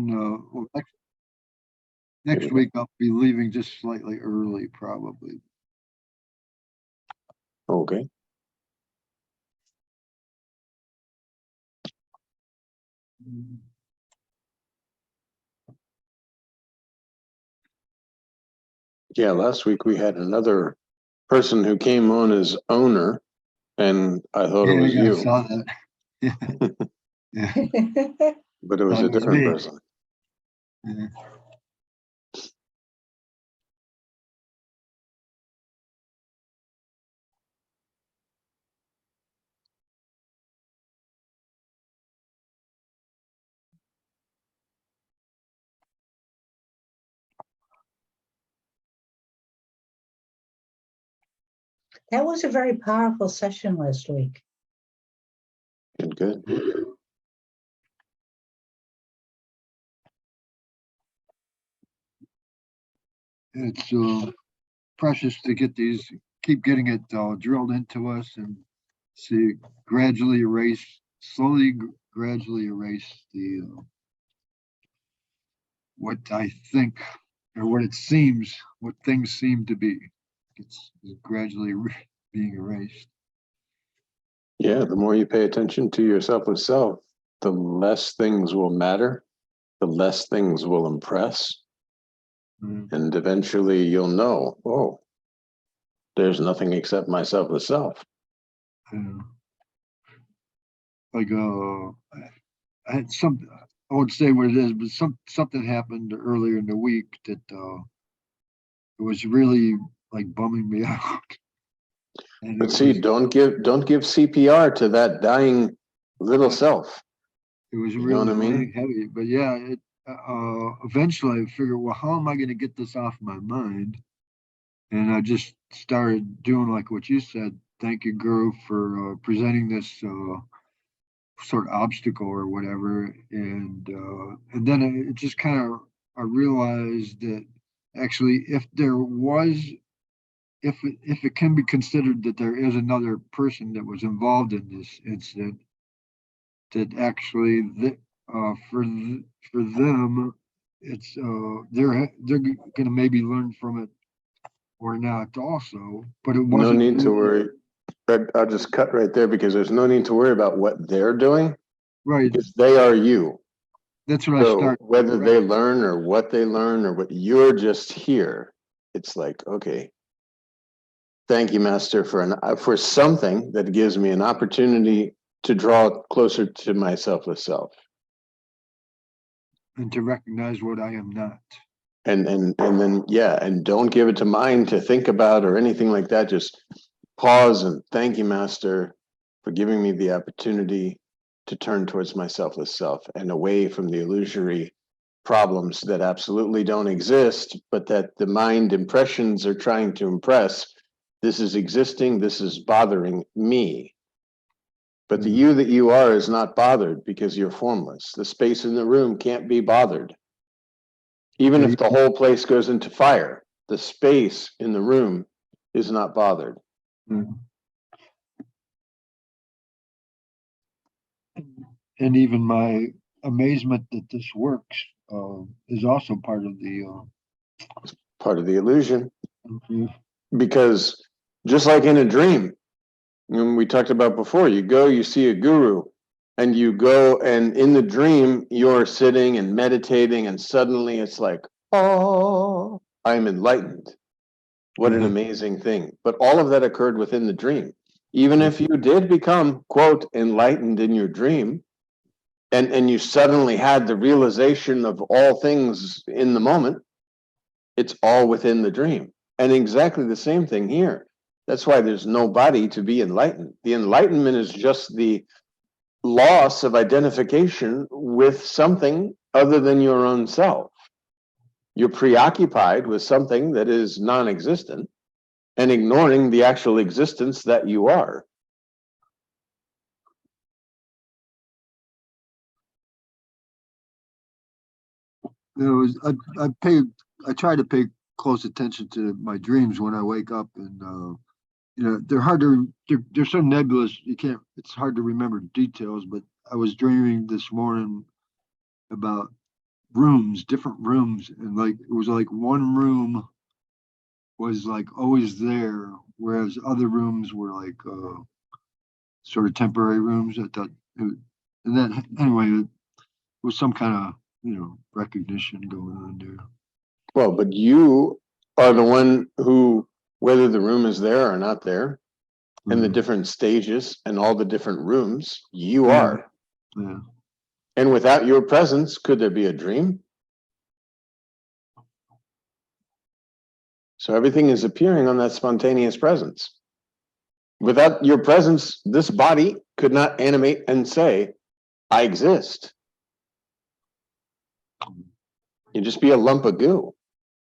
Well, next week I'll be leaving just slightly early, probably. Okay. Yeah, last week we had another person who came on as owner, and I thought it was I you, saw that. Yeah. but it was Thought a it was different me. person. Yeah. That was a very powerful session last week. Good. It's precious to get these, keep getting it drilled into us and see gradually erase, slowly, gradually erase the what I think or what it seems, what things seem to be. It's gradually being erased. Yeah, the more you pay attention to yourself with self, the less things will matter, the less things will impress. And eventually you'll know, oh, there's nothing except myself with self. Like I had some, I won't say what it is, but something happened earlier in the week that it was really like bumming me out. And But see, don't give CPR to that dying little self. It was You know really what I mean? weighing heavy, but yeah, it eventually I figured, well, how am I going to get this off my mind? And I just started doing like what you said. Thank you, Guru, for presenting this sort of obstacle or whatever. And then it just kind of I realized that actually, if there was, if it can be considered that there is another person that was involved in this incident, that actually for them, it's they're going to maybe learn from it or not also, but it No wasn't need to really- worry. I'll just cut right there because there's no need to worry about what they're doing right. because they are you. That's what I So started. whether they learn or what they learn or what you're just here, it's like, okay, thank you, Master, for something that gives me an opportunity to draw closer to myself with self. And to recognize what I am not. And then yeah, and don't give it to mind to think about or anything like that. Just pause and thank you, Master, for giving me the opportunity to turn towards myself with self and away from the illusory problems that absolutely don't exist, but that the mind impressions are trying to impress. This is existing, this is bothering me. But the you that you are is not bothered because you're formless. The space in the room can't be bothered. Even if the whole place goes into fire, the space in the room is not bothered. And even my amazement that this works is also part of the illusion. Because just like in a dream, we talked about before, you go, you see a guru, and you go, and in the dream, you're sitting and meditating, and suddenly it's like, oh, I'm enlightened. What an amazing thing. But all of that occurred within the dream. Even if you did become, quote, enlightened in your dream, and you suddenly had the realization of all things in the moment, it's all within the dream. And exactly the same thing here. That's why there's no body to be enlightened. The enlightenment is just the loss of identification with something other than your own self. You're preoccupied with something that is non-existent and ignoring the actual existence that you are. I try to pay close attention to my dreams when I wake up, and they're hard to they're so nebulous it's hard to remember details. But I was dreaming this morning about rooms, different rooms, and like it was like one room was like always there, whereas other rooms were like sort of temporary rooms. I thought, and then anyway, it was some kind of recognition going on there. Well, but you are the one who, whether the room is there or not there, and the different stages and all the different rooms, you are. Yeah. And without your presence, could there be a dream? So everything is appearing on that spontaneous presence. Without your presence, this body could not animate and say, I exist. You'd just be a lump of goo.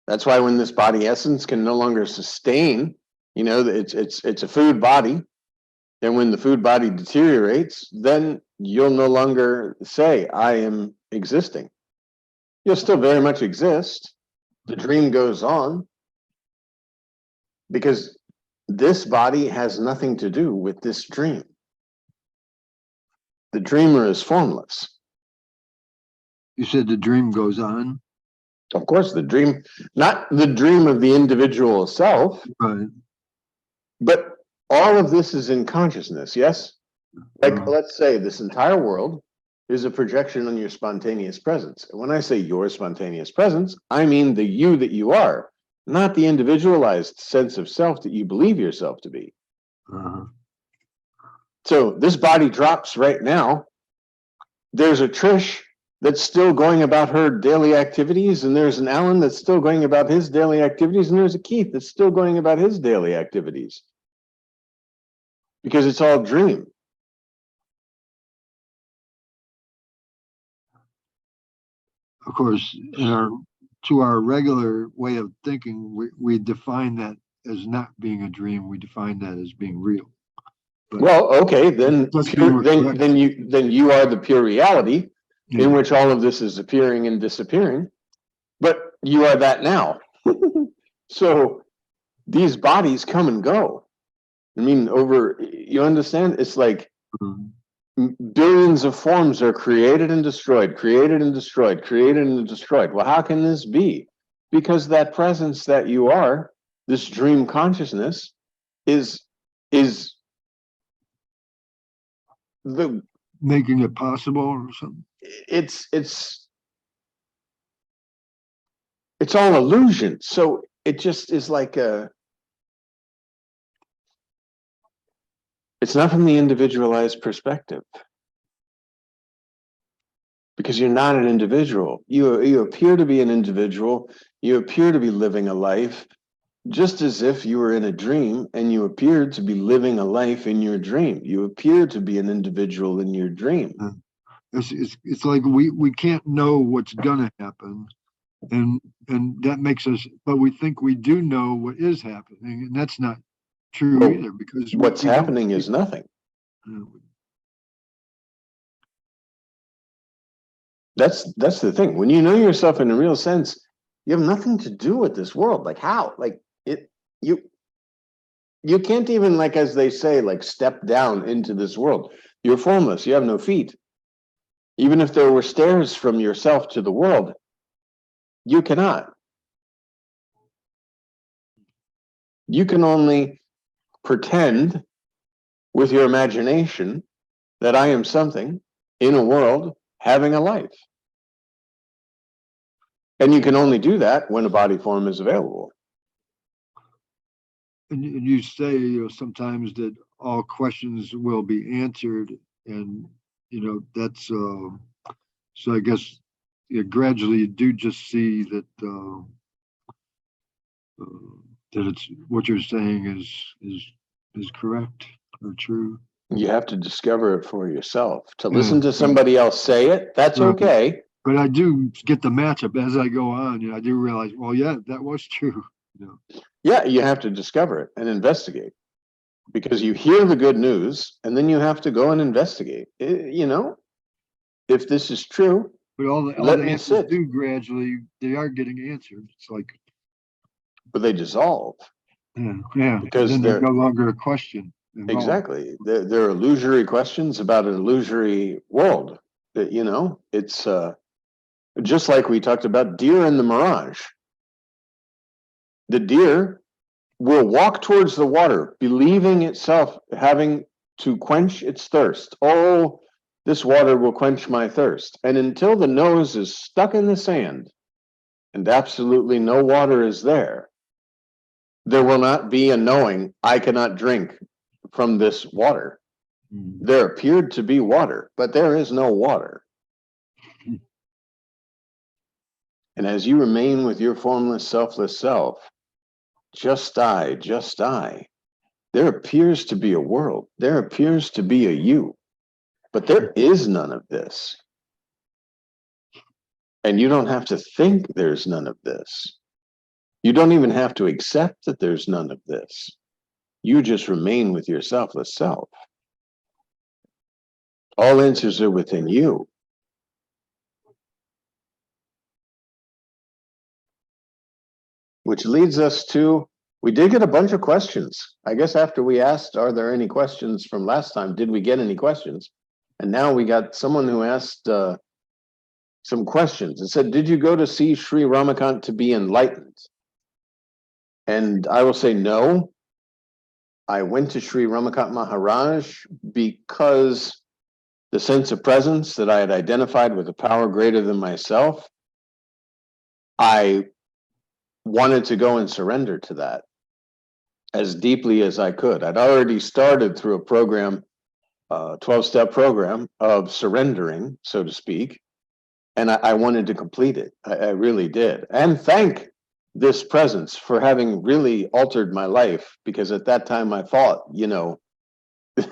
That's why when this body essence can no longer sustain, it's a food body. And when the food body deteriorates, then you'll no longer say, I am existing. You'll still very much exist. The dream goes on because this body has nothing to do with this dream. The dreamer is formless. You said the dream goes on? Of course, the dream, not the dream of the individual self, Right. but all of this is in consciousness, yes? Like, let's say this entire world is a projection on your spontaneous presence. And when I say your spontaneous presence, I mean the you that you are, not the individualized sense of self that you believe yourself to be. So this body drops right now. There's a Trish that's still going about her daily activities, and there's an Alan that's still going about his daily activities, and there's a Keith that's still going about his daily activities. Because it's all dream. Of course, to our regular way of thinking, we define that as not being a dream. We define that as being real. But well, okay, then you are the pure reality in which all of this is appearing and disappearing, but you are that now. So these bodies come and go. I mean, you understand? It's like billions of forms are created and destroyed, created and destroyed, created and destroyed. Well, how can this be? Because that presence that you are, this dream consciousness, is the making it possible or something. It's all illusion. So it just is like it's not from the individualized perspective. Because you're not an individual. You appear to be an individual. You appear to be living a life just as if you were in a dream and you appeared to be living a life in your dream. You appear to be an individual in your dream. It's like we can't know what's gonna happen, and that makes us, but we think we do know what is happening, and that's not true either, because what's happening is nothing. That's the thing. When you know yourself in a real sense, you have nothing to do with this world. Like how? Like you can't even, like, as they say, like step down into this world. You're formless. You have no feet. Even if there were stairs from yourself to the world, you cannot. You can only pretend with your imagination that I am something in a world having a life. And you can only do that when a body form is available. And you say, sometimes that all questions will be answered, and that's so I guess gradually you do just see that that it's what you're saying is correct or true. You have to discover it for yourself. To listen to somebody else say it, that's okay. But I do get the matchup as I go on. I do realize, well, yeah, that was true. Yeah, you have to discover it and investigate, because you hear the good news and then you have to go and investigate. If this is true, but all the answers do gradually, they are getting answered. It's like, but they dissolve. Yeah, because then they're no longer a question involved. Exactly. They're illusory questions about an illusory world. It's Just like we talked about deer in the mirage. The deer will walk towards the water, believing itself having to quench its thirst. Oh, this water will quench my thirst. And until the nose is stuck in the sand and absolutely no water is there, there will not be a knowing, I cannot drink from this water. There appeared to be water, but there is no water. And as you remain with your formless, selfless self, just I, there appears to be a world. There appears to be a you, but there is none of this. And you don't have to think there's none of this. You don't even have to accept that there's none of this. You just remain with your selfless self. All answers are within you. Which leads us to, we did get a bunch of questions. I guess after we asked, are there any questions from last time? Did we get any questions? And now we got someone who asked some questions. It said, did you go to see Sri Ramakant to be enlightened? And I will say no. I went to Sri Ramakant Maharaj because the sense of presence that I had identified with a power greater than myself, I wanted to go and surrender to that as deeply as I could. I'd already started through a program, 12-step program of surrendering, so to speak, and I wanted to complete it. I really did. And thank this presence for having really altered my life, because at that time I thought, you know,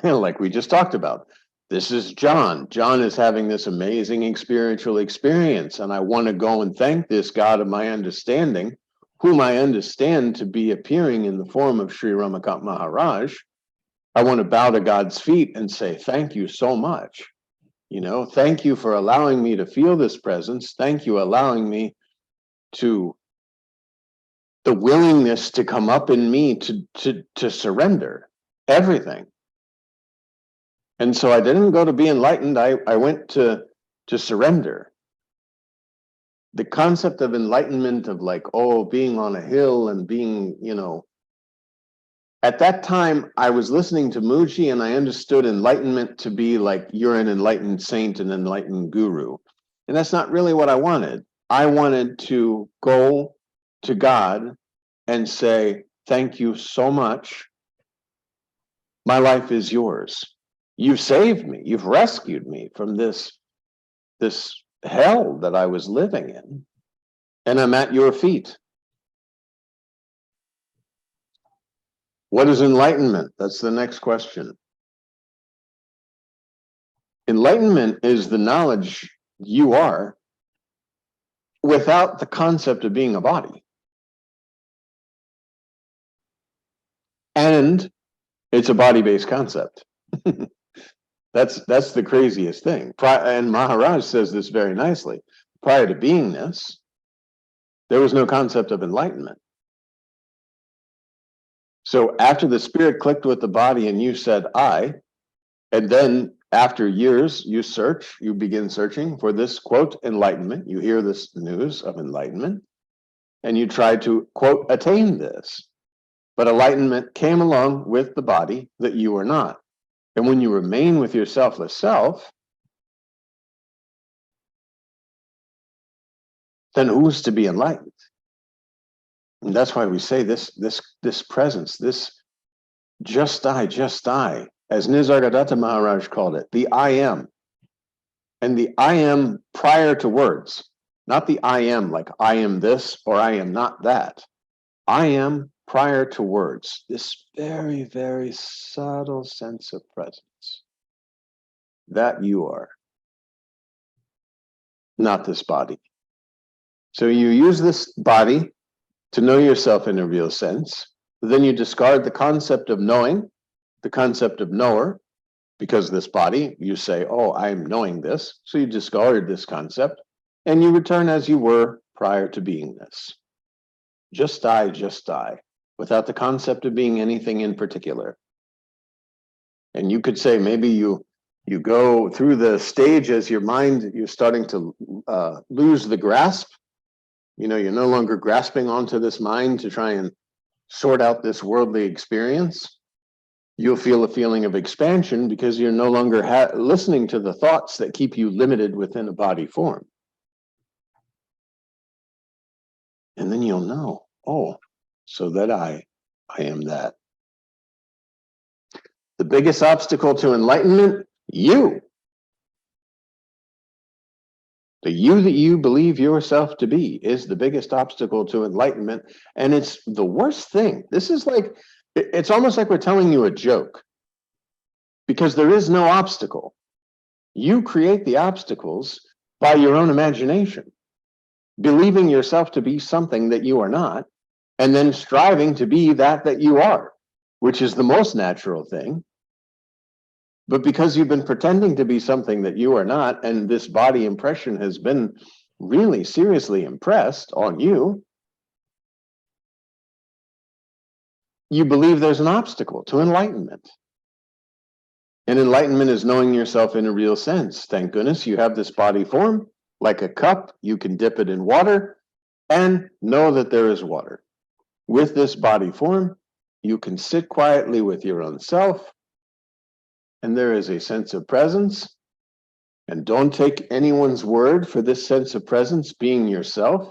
like we just talked about, this is John. John is having this amazing experiential experience, and I want to go and thank this God of my understanding, whom I understand to be appearing in the form of Sri Ramakant Maharaj. I want to bow to God's feet and say, thank you so much. You know, thank you for allowing me to feel this presence. Thank you allowing me to, the willingness to come up in me to surrender everything. And so I didn't go to be enlightened. I went to surrender. The concept of enlightenment, of like, oh, being on a hill and being, you know, at that time I was listening to Muji and I understood enlightenment to be like, you're an enlightened saint, an enlightened guru. And that's not really what I wanted. I wanted to go to God and say, thank you so much. My life is yours. You've saved me. You've rescued me from this hell that I was living in. And I'm at your feet. What is enlightenment? That's the next question. Enlightenment is the knowledge you are without the concept of being a body. And it's a body-based concept. That's the craziest thing. And Maharaj says this very nicely. Prior to beingness, there was no concept of enlightenment. So after the spirit clicked with the body and you said, I, and then after years, you begin searching for this, quote, enlightenment. You hear this news of enlightenment and you try to, quote, attain this. But enlightenment came along with the body that you are not. And when you remain with your selfless self, then who's to be enlightened? And that's why we say this presence, this just I, as Nisargadatta Maharaj called it, the I am. And the I am prior to words, not the I am like I am this or I am not that. I am prior to words, this very, very subtle sense of presence that you are, not this body. So you use this body to know yourself in a real sense. Then you discard the concept of knowing, the concept of knower, because this body, you say, oh, I'm knowing this. So you discard this concept and you return as you were prior to beingness. Just I, without the concept of being anything in particular. And you could say, maybe you You go through the stage as your mind, you're starting to lose the grasp. You know, you're no longer grasping onto this mind to try and sort out this worldly experience. You'll feel a feeling of expansion because you're no longer listening to the thoughts that keep you limited within a body form. And then you'll know, oh, so that I am that. The biggest obstacle to enlightenment, you. The you that you believe yourself to be is the biggest obstacle to enlightenment. And it's the worst thing. This is like, it's almost like we're telling you a joke, because there is no obstacle. You create the obstacles by your own imagination, believing yourself to be something that you are not, and then striving to be that you are, which is the most natural thing. But because you've been pretending to be something that you are not, and this body impression has been really seriously impressed on you, you believe there's an obstacle to enlightenment. And enlightenment is knowing yourself in a real sense. Thank goodness you have this body form, like a cup, you can dip it in water and know that there is water. With this body form, you can sit quietly with your own self, and there is a sense of presence. And don't take anyone's word for this sense of presence being yourself,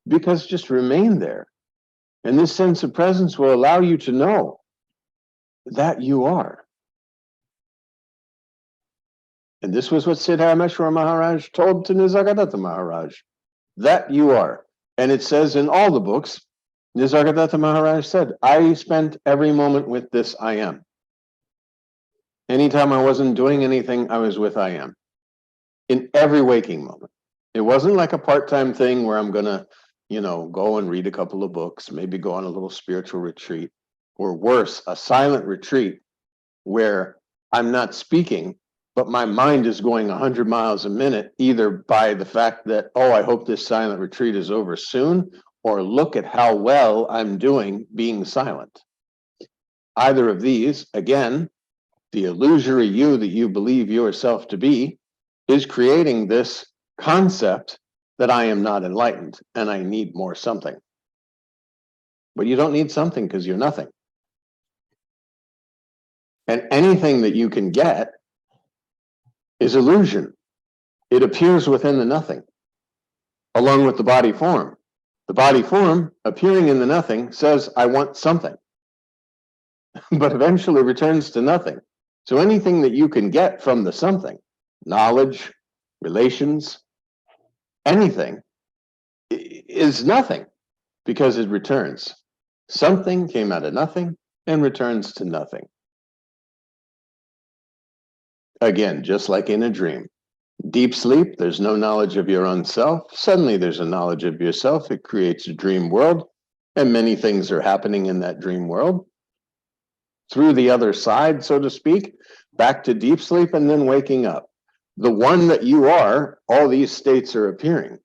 because just remain there. And this sense of presence will allow you to know that you are. And this was what Siddharmeshwar Maharaj told to Nisargadatta Maharaj, that you are. And it says in all the books, Nisargadatta Maharaj said, I spent every moment with this I am. Anytime I wasn't doing anything, I was with I am. In every waking moment. It wasn't like a part-time thing where I'm gonna, go and read a couple of books, maybe go on a little spiritual retreat, or worse, a silent retreat where I'm not speaking, but my mind is going 100 miles a minute, either by the fact that, oh, I hope this silent retreat is over soon, or look at how well I'm doing being silent. Either of these, again, the illusory you that you believe yourself to be is creating this concept that I am not enlightened and I need more something. But you don't need something because you're nothing. And anything that you can get is illusion. It appears within the nothing, along with the body form. The body form appearing in the nothing says, I want something, but eventually returns to nothing. So anything that you can get from the something, knowledge, relations, anything, is nothing because it returns. Something came out of nothing and returns to nothing. Again, just like in a dream. Deep sleep, there's no knowledge of your own self. Suddenly there's a knowledge of yourself. It creates a dream world, and many things are happening in that dream world. Through the other side, so to speak, back to deep sleep and then waking up. The one that you are, all these states are appearing,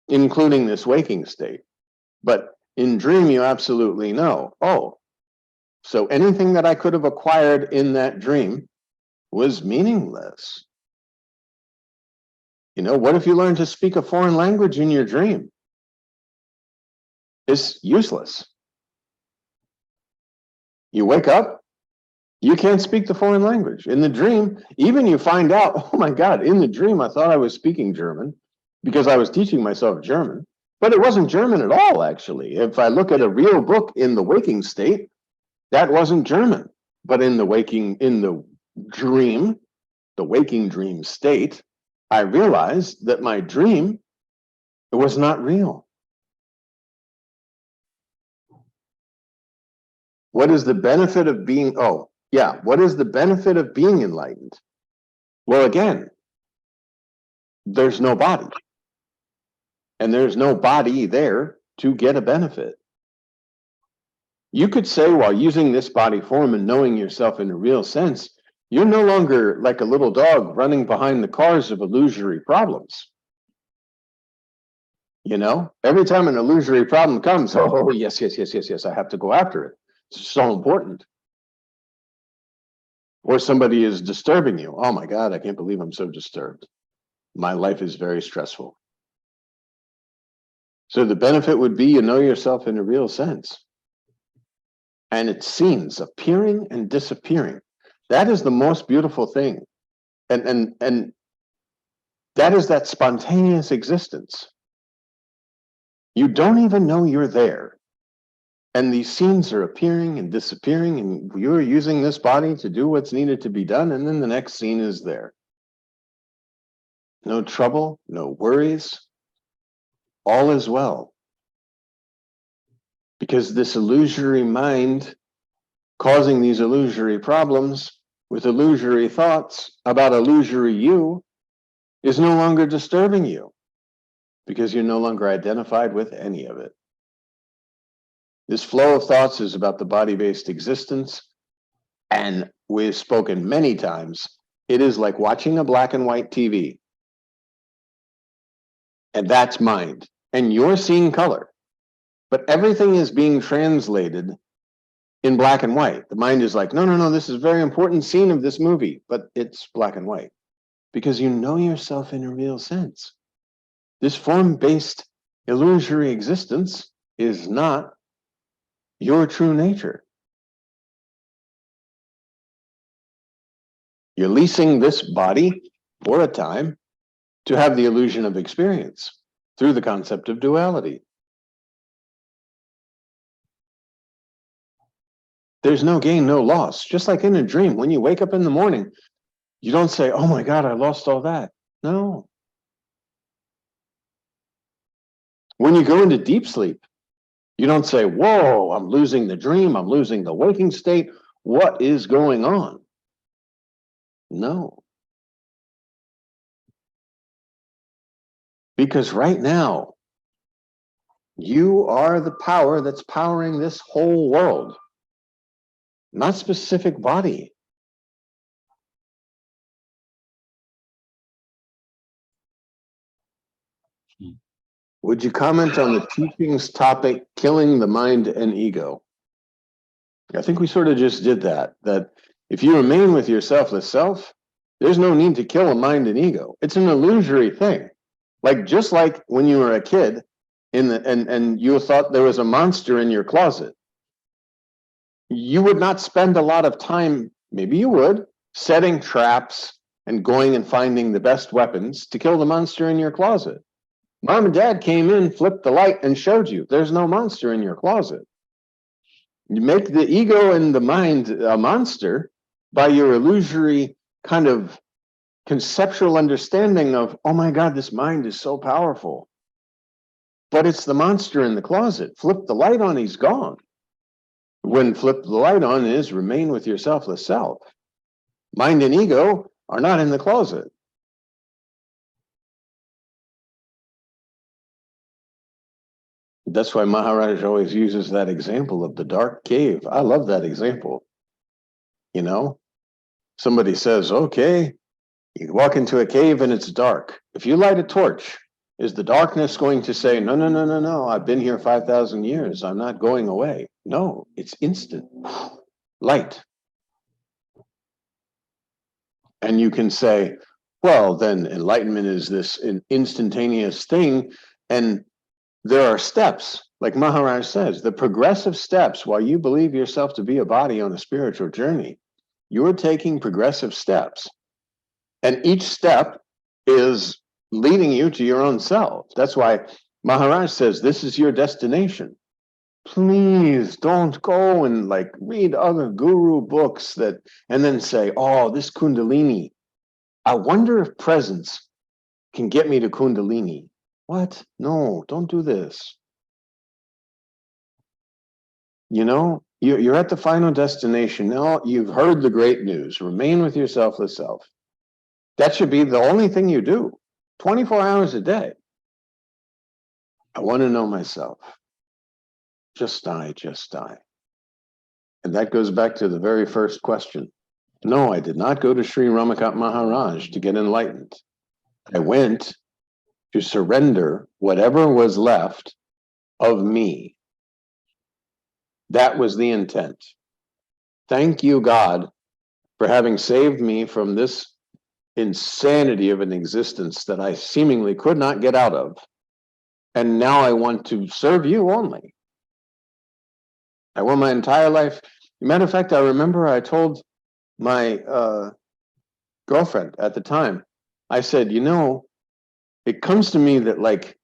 including this waking state. But in dream, you absolutely know, oh, so anything that I could have acquired in that dream was meaningless. What if you learn to speak a foreign language in your dream? It's useless. You wake up, you can't speak the foreign language. In the dream, even you find out, oh my God, in the dream, I thought I was speaking German because I was teaching myself German, but it wasn't German at all, actually. If I look at a real book in the waking state, that wasn't German. But in the waking dream state, I realized that my dream was not real. What is the benefit of being, what is the benefit of being enlightened? Well, again, there's no body. And there's no body there to get a benefit. You could say, while using this body form and knowing yourself in a real sense, you're no longer like a little dog running behind the cars of illusory problems. Every time an illusory problem comes, oh, yes, I have to go after it. It's so important. Or somebody is disturbing you. Oh my God, I can't believe I'm so disturbed. My life is very stressful. So the benefit would be you know yourself in a real sense. And it's scenes appearing and disappearing. That is the most beautiful thing. And that is that spontaneous existence. You don't even know you're there. And these scenes are appearing and disappearing, and you're using this body to do what's needed to be done, and then the next scene is there. No trouble, no worries, all is well. Because this illusory mind causing these illusory problems with illusory thoughts about illusory you is no longer disturbing you because you're no longer identified with any of it. This flow of thoughts is about the body-based existence, and we've spoken many times, it is like watching a black and white TV. And that's mind. And you're seeing color. But everything is being translated in black and white. The mind is like, no, no, no, this is a very important scene of this movie, but it's black and white. Because you know yourself in a real sense. This form-based illusory existence is not your true nature. You're leasing this body for a time to have the illusion of experience through the concept of duality. There's no gain, no loss. Just like in a dream, when you wake up in the morning, you don't say, oh my God, I lost all that. No. When you go into deep sleep, you don't say, whoa, I'm losing the dream, I'm losing the waking state. What is going on? No. Because right now, you are the power that's powering this whole world, not specific body. Would you comment on the teachings topic, killing the mind and ego? I think we sort of just did that if you remain with your selfless self, there's no need to kill a mind and ego. It's an illusory thing. Just like when you were a kid and you thought there was a monster in your closet, you would not spend a lot of time, maybe you would, setting traps and going and finding the best weapons to kill the monster in your closet. Mom and dad came in, flipped the light, and showed you there's no monster in your closet. You make the ego and the mind a monster by your illusory kind of conceptual understanding of, oh my God, this mind is so powerful. But it's the monster in the closet. Flip the light on, he's gone. When flip the light on is remain with your selfless self. Mind and ego are not in the closet. That's why Maharaj always uses that example of the dark cave. I love that example. You know, somebody says, okay, you walk into a cave and it's dark. If you light a torch, is the darkness going to say, no, no, no, no, no, I've been here 5,000 years, I'm not going away? No, it's instant light. And you can say, well, then enlightenment is this instantaneous thing. And there are steps, like Maharaj says, the progressive steps. While you believe yourself to be a body on a spiritual journey, you're taking progressive steps. And each step is leading you to your own self. That's why Maharaj says, this is your destination. Please don't go and read other guru books and then say, oh, this Kundalini. I wonder if presence can get me to Kundalini. What? No, don't do this. You know, you're at the final destination. Now you've heard the great news. Remain with your selfless self. That should be the only thing you do, 24 hours a day. I want to know myself. Just die, just die. And that goes back to the very first question. No, I did not go to Sri Ramakant Maharaj to get enlightened. I went to surrender whatever was left of me. That was the intent. Thank you, God, for having saved me from this insanity of an existence that I seemingly could not get out of. And now I want to serve you only. I want my entire life. Matter of fact, I remember I told my girlfriend at the time, I said, you know, it comes to me that like,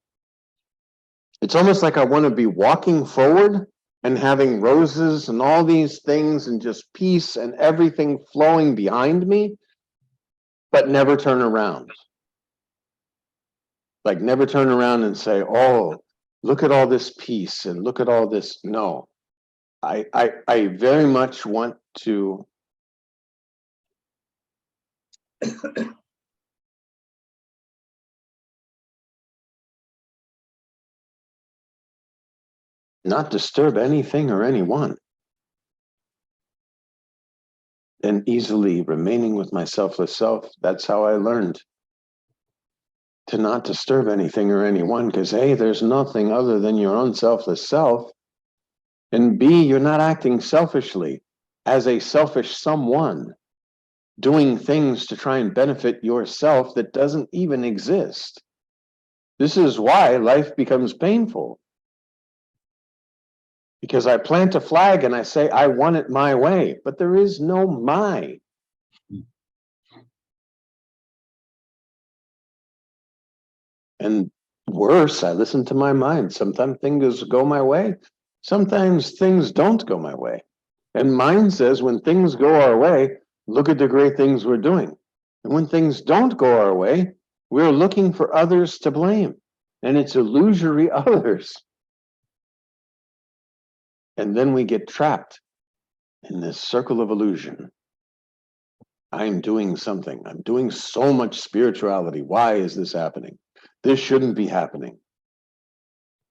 it's almost like I want to be walking forward and having roses and all these things and just peace and everything flowing behind me, but never turn around. Like never turn around and say, oh, look at all this peace and look at all this. No, I very much want to not disturb anything or anyone, and easily remaining with my selfless self. That's how I learned to not disturb anything or anyone, because A, there's nothing other than your own selfless self, and B, you're not acting selfishly as a selfish someone, doing things to try and benefit yourself that doesn't even exist. This is why life becomes painful. Because I plant a flag and I say, I want it my way, but there is no my. And worse, I listen to my mind. Sometimes things go my way. Sometimes things don't go my way. And mine says when things go our way, look at the great things we're doing. And when things don't go our way, we're looking for others to blame. And it's illusory others. And then we get trapped in this circle of illusion. I'm doing something. I'm doing so much spirituality. Why is this happening? This shouldn't be happening.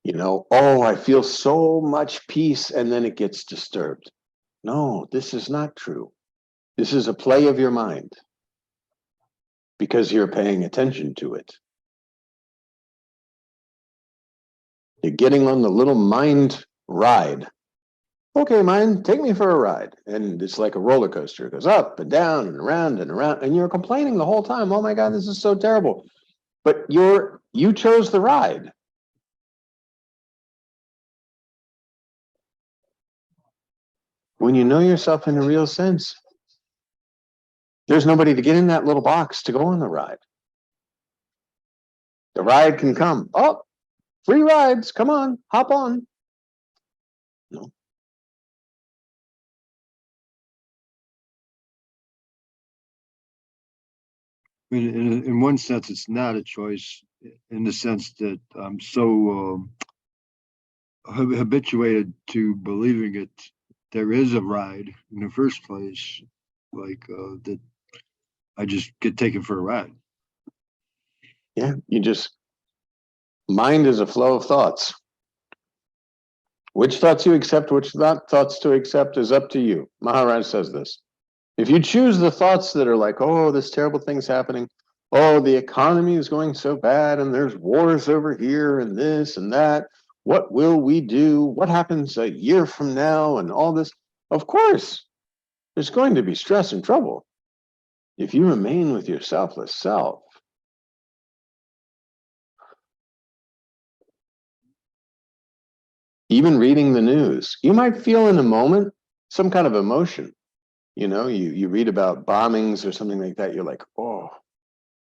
You know, oh, I feel so much peace, and then it gets disturbed. No, this is not true. This is a play of your mind because you're paying attention to it. You're getting on the little mind ride. Okay, mind, take me for a ride. And it's like a roller coaster. It goes up and down and around and around. And you're complaining the whole time. Oh my God, this is so terrible. But you chose the ride. When you know yourself in a real sense, there's nobody to get in that little box to go on the ride. The ride can come. Oh, free rides. Come on, hop on. No. In one sense, it's not a choice in the sense that I'm so habituated to believing it. There is a ride in the first place, like that I just get taken for a ride. Yeah, mind is a flow of thoughts. Which thoughts you accept, which not thoughts to accept is up to you. Maharaj says this. If you choose the thoughts that are like, oh, this terrible thing's happening, oh, the economy is going so bad, and there's wars over here, and this and that, what will we do? What happens a year from now, and all this? Of course, there's going to be stress and trouble. If you remain with your selfless self, even reading the news, you might feel in a moment some kind of emotion. You know, you read about bombings or something like that, you're like, oh,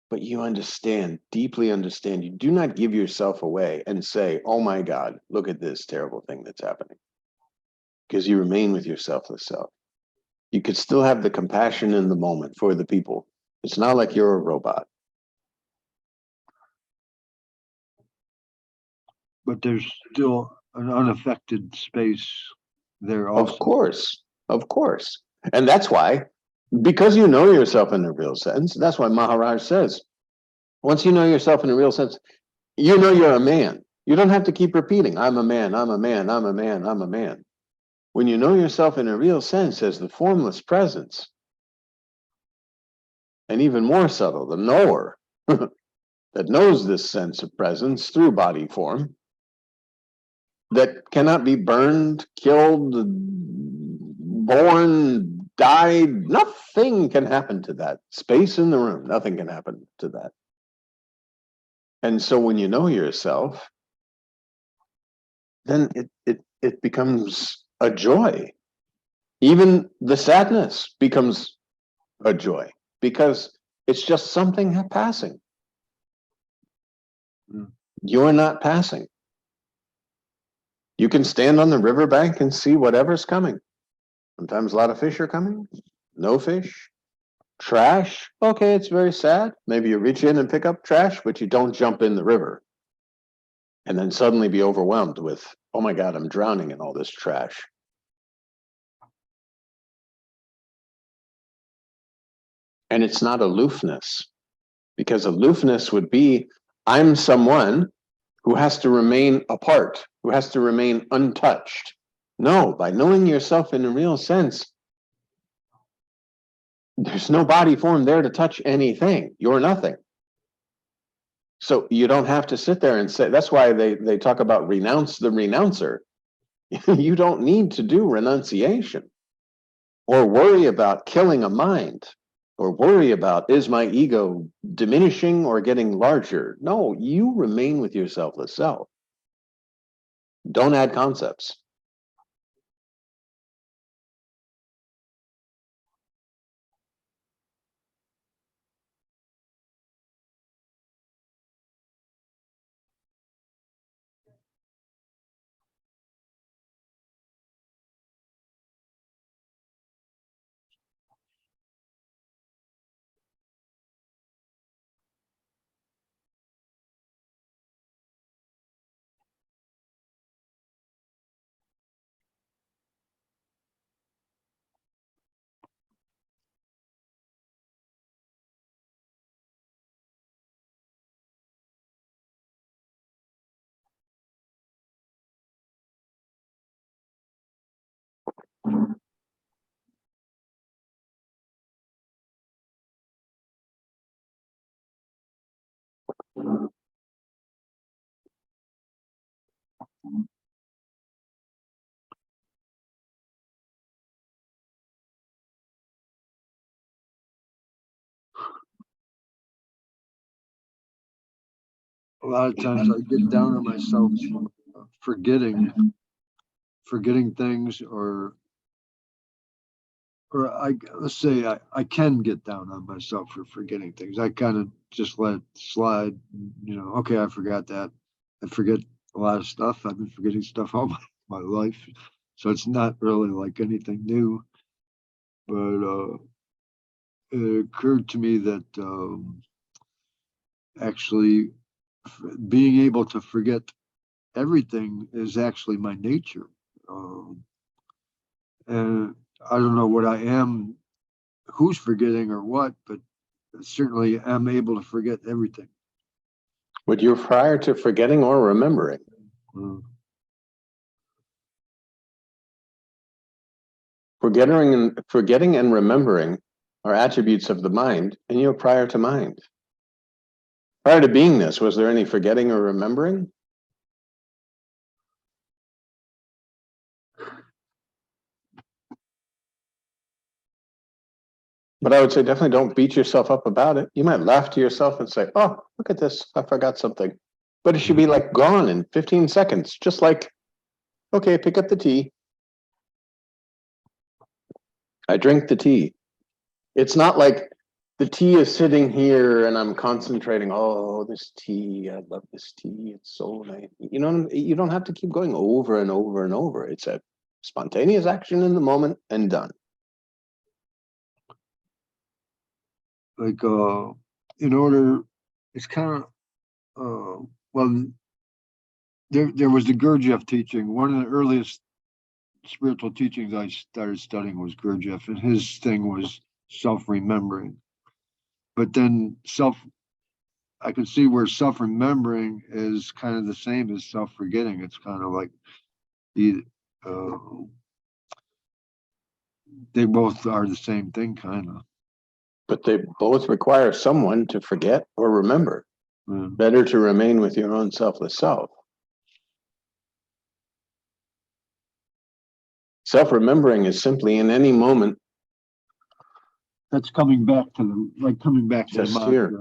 but you understand, deeply understand. You do not give yourself away and say, oh my God, look at this terrible thing that's happening. Because you remain with your selfless self. You could still have the compassion in the moment for the people. It's not like you're a robot. But there's still an unaffected space there also. Of course. And that's why, because you know yourself in a real sense, that's why Maharaj says, once you know yourself in a real sense, you know you're a man. You don't have to keep repeating, I'm a man, I'm a man, I'm a man, I'm a man. When you know yourself in a real sense as the formless presence, and even more subtle, the knower that knows this sense of presence through body form, that cannot be burned, killed, born, died. Nothing can happen to that. Space in the room, nothing can happen to that. And so when you know yourself, then it becomes a joy. Even the sadness becomes a joy because it's just something passing. You're not passing. You can stand on the riverbank and see whatever's coming. Sometimes a lot of fish are coming, no fish. Trash, okay, it's very sad. Maybe you reach in and pick up trash, but you don't jump in the river and then suddenly be overwhelmed with, oh my God, I'm drowning in all this trash. And it's not aloofness, because aloofness would be, I'm someone who has to remain apart, who has to remain untouched. No, by knowing yourself in a real sense, there's no body form there to touch anything. You're nothing. So you don't have to sit there and say, that's why they talk about renounce the renouncer. You don't need to do renunciation or worry about killing a mind or worry about, is my ego diminishing or getting larger? No, you remain with your selfless self. Don't add concepts. A lot of times I get down on myself forgetting things, or let's say I can get down on myself for forgetting things. I kind of just let it slide. Okay, I forgot that. I forget a lot of stuff. I've been forgetting stuff all my life. So it's not really like anything new. But it occurred to me that actually being able to forget everything is actually my nature. And I don't know what I am, who's forgetting or what, but certainly I'm able to forget everything. But you're prior to forgetting or remembering. Mm. Forgetting and remembering are attributes of the mind, and you're prior to mind. Prior to beingness, was there any forgetting or remembering? But I would say definitely don't beat yourself up about it. You might laugh to yourself and say, oh, look at this, I forgot something. But it should be like gone in 15 seconds, just like, okay, pick up the tea. I drink the tea. It's not like the tea is sitting here and I'm concentrating, oh, this tea, I love this tea, it's so nice. You don't have to keep going over and over and over. It's a spontaneous action in the moment and done. Like in order, it's kind of well, there was the Gurdjieff teaching. One of the earliest spiritual teachings I started studying was Gurdjieff, and his thing was self-remembering. But then I can see where self-remembering is kind of the same as self-forgetting. It's kind of like uh, they both are the same thing, kind of. But they both require someone to forget or remember. Mm. Better to remain with your own selfless self. Self-remembering is simply in any moment That's coming back to the, like coming back to the Just here.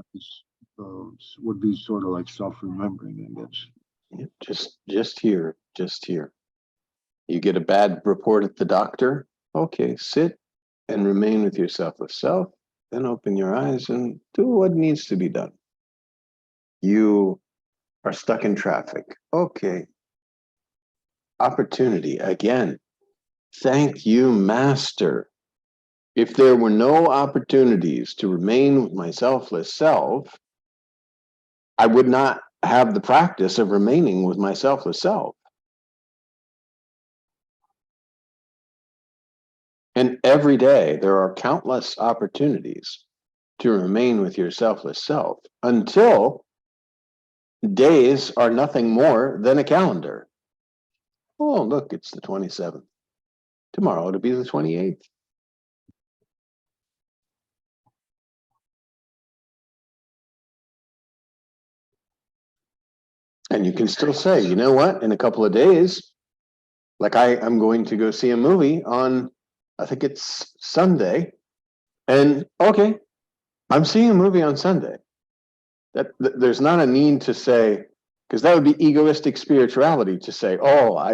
mantra would be sort of like self-remembering, I guess. Yeah, just here, just here. You get a bad report at the doctor. Okay, sit and remain with yourself with self. Then open your eyes and do what needs to be done. You are stuck in traffic. Okay. Opportunity again. Thank you, Master. If there were no opportunities to remain with my selfless self, I would not have the practice of remaining with my selfless self. And every day there are countless opportunities to remain with your selfless self until days are nothing more than a calendar. Oh, look, it's the 27th. Tomorrow it'll be the 28th. And you can still say, you know what, in a couple of days, like I'm going to go see a movie on, I think it's Sunday. And okay, I'm seeing a movie on Sunday. There's not a need to say, because that would be egoistic spirituality to say, oh, I